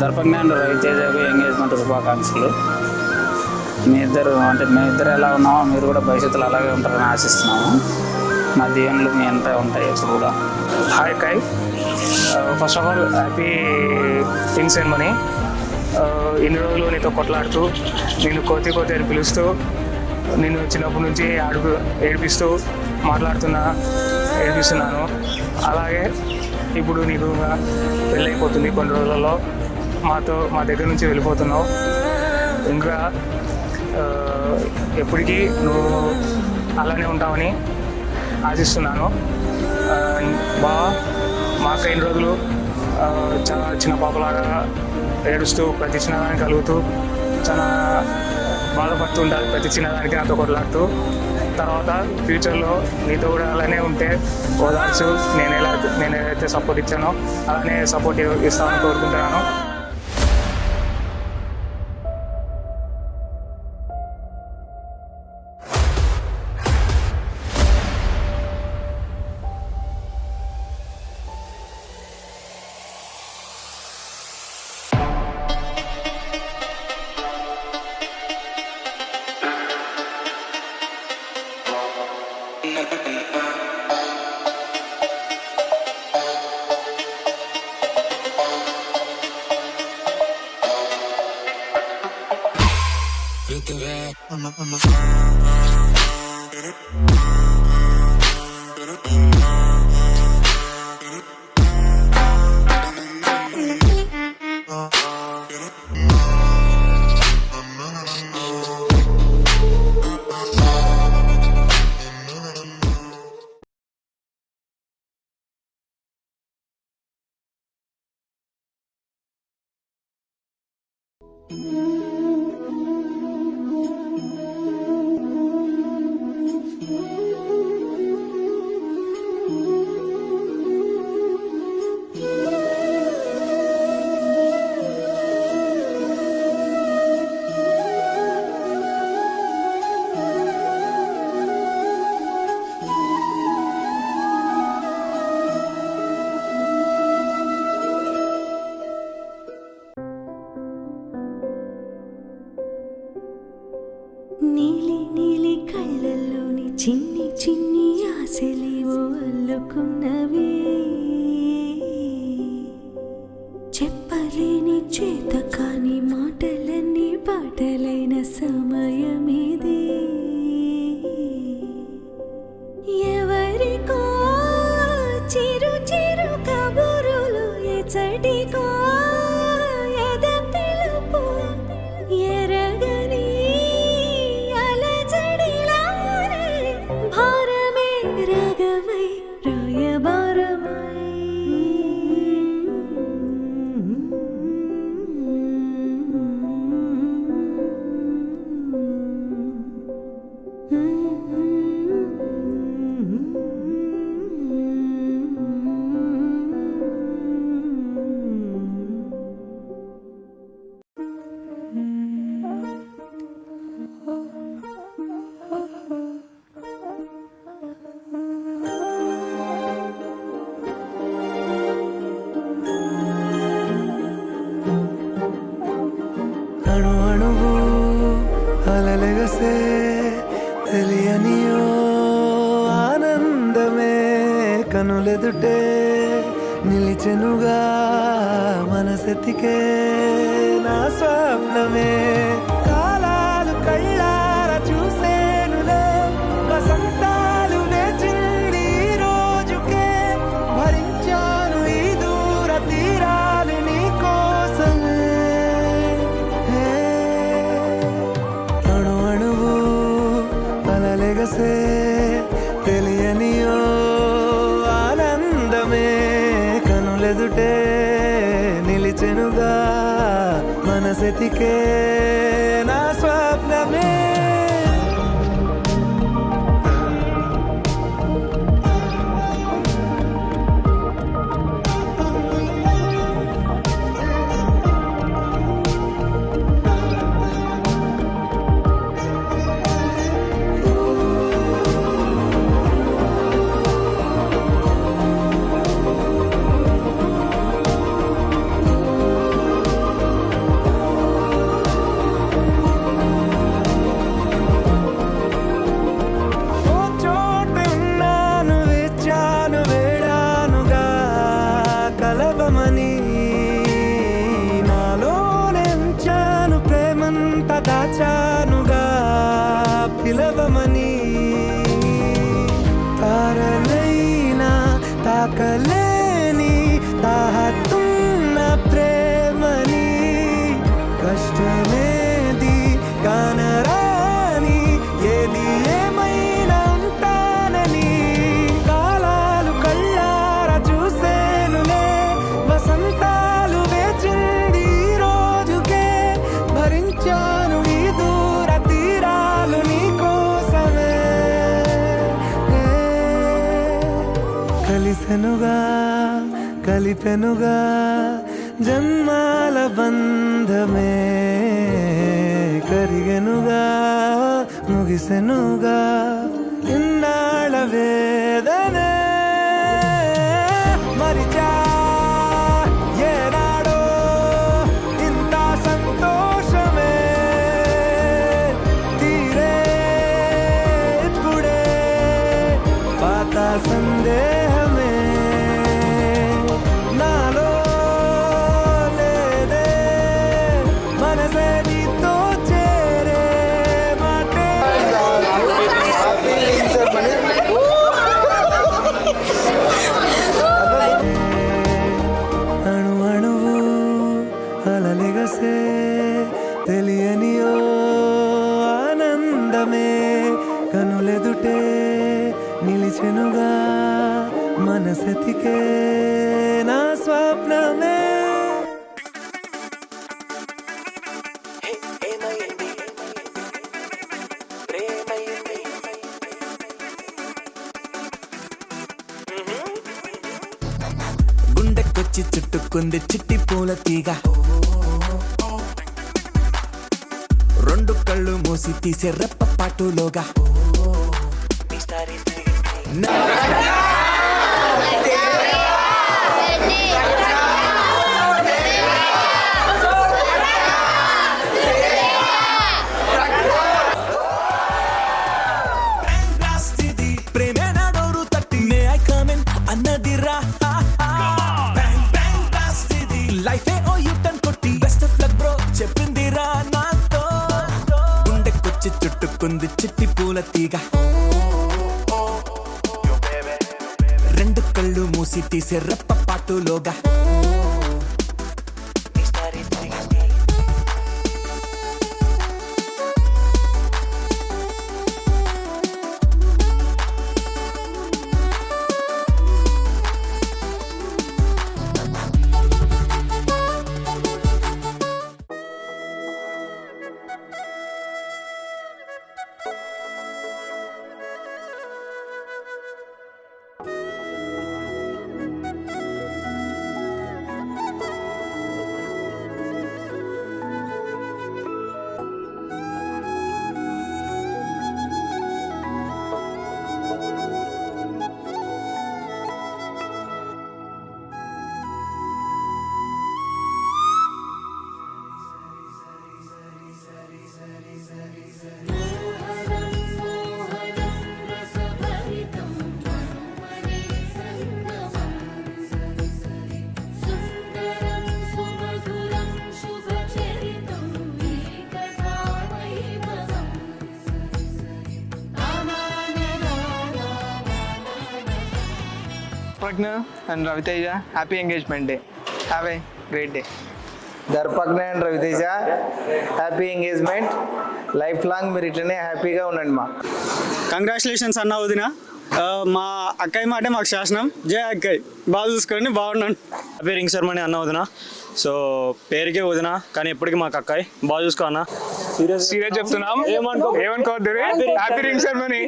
దర్పంగా and రవితేజకు engagement శుభాకాంక్షలు. మేమిద్దరు ఎలా ఉన్నామో మీరు కూడా భవిష్యత్తులో అలాగే ఉంటారని ఆశిస్తున్నాము. మా దీవెనలు మీ ఎంత ఉంటాయి ఎప్పుడు కూడా. హాయ్ కై, first of all happy things and money. ఇన్ని రోజులు నీతో కొట్లాడుతూ నేను కోతి అని పిలుస్తూ నేను చిన్నప్పటి నుంచి ఏడిపిస్తూ ఏడిపిస్తున్నాను. అలాగే ఇప్పుడు నీకు పెళ్ళైపోతుంది, కొన్ని రోజులలో మా దగ్గర నుంచి వెళ్ళిపోతున్నావు. ఇంకా ఎప్పటికీ నువ్వు అలానే ఉంటావని ఆశిస్తున్నాను. బాగా మా అక్క ఇన్ని రోజులు చాలా చిన్న పాపలాగా ఏడుస్తూ ప్రతి చిన్నదానికి కలుగుతూ చాలా బాధపడుతుంటారు, ప్రతి చిన్నదానికి నాతో కొట్లాడుతూ. తర్వాత ఫ్యూచర్లో నీతో కూడా అలానే ఉంటే ఓదార్చు. నేను ఏదైతే సపోర్ట్ ఇచ్చానో అలానే సపోర్ట్ ఇస్తామని కోరుకుంటున్నాను. నీలి నీలి కళ్ళల్లోని చిన్ని చిన్ని ఆశలేవో అల్లుకున్నవి, చెప్పలేని చేత కాని మాటలన్నీ పాటలైన సమయమిది. ఎవరికో చిరు చిరు కబురులు ఎచటికో అలలెగసే తెలియనియో ఆనందమే కనులెదుటే నిలిచెనుగా మనసెతికే నా స్వప్నమే. కాలాలు కళ్ళార చూసేనులే వసంతాలు వేచింది రోజుకే, భరించాను ఈ దూర తీరాలు నీ కోసమే. అలలెగసే తెలియనియో ఆనందమే కనులెదుటే నిలిచెనుగా మనసెతికే నా స్వప్నమే. తాకలేని తాహతున్న ప్రేమని కష్టమేది కానరాని ఏది ఏమైనా ఉంటానని కాలాలు కళ్ళారా చూసేనులే వసంతాలు వేచింది ఈ రోజుకే భరించాను ఈ దూర తీరాలు నీ కోసమే కలిసెనుగా కలిపెనుగా జన్మాల బంధమే కరిగెనుగా ముగిసెనుగా ఇన్నాళ్ళ వేదనే మరిచా ఏనాడో ఇంత సంతోషమే తీరే ఇప్పుడే పాత సందేహమే నాలో లేదే మనసే నీతో చేరే మాటే అణు అణువు అలలిగసే తెలియనియో ఆనందమే కనులెదుటే నిలిచెనుగా మనసెతికే నా స్వప్నమే గుండెకొచ్చి చుట్టుకుంది చిట్టి పూల తీగ రెండు కళ్ళు మూసి తీసే రెప్ప పాటులోగా ప్రేమే నా డోరు తట్టి మే ఐ కమిన్ అన్నదిరా లైఫే ఓ యూటర్న్ కొట్టి బెస్ట్ ఆఫ్ లక్ బ్రో చెప్పిందిరా నాతో గుండెకొచ్చి చుట్టుకుంది చిట్టి పూల తీగ రెండు కళ్ళు మూసి తీసే రెప్ప పాటులోగా Pragna and Raviteja, happy engagement day. Have a great day. Darpagna and Raviteja happy engagement life long మీరు ఇట్లనే హ్యాపీగా ఉండండి మా కంగ్రాచులేషన్స్ అన్న వదిన మా అక్కయ్య మాటే మాకు శాసనం జయ అక్కయ్య బాగా చూసుకోండి బాగున్నాను హ్యాపీ రింగ్ సెరమనీ అన్న వదిన సో పేరుకే వదిన కానీ ఎప్పటికీ మాకు అక్కయ్య బాగా చూసుకో అన్న సీరియస్ చెప్తున్నాం ఏమనుకోవద్దు హ్యాపీ రింగ్ సెరమనీ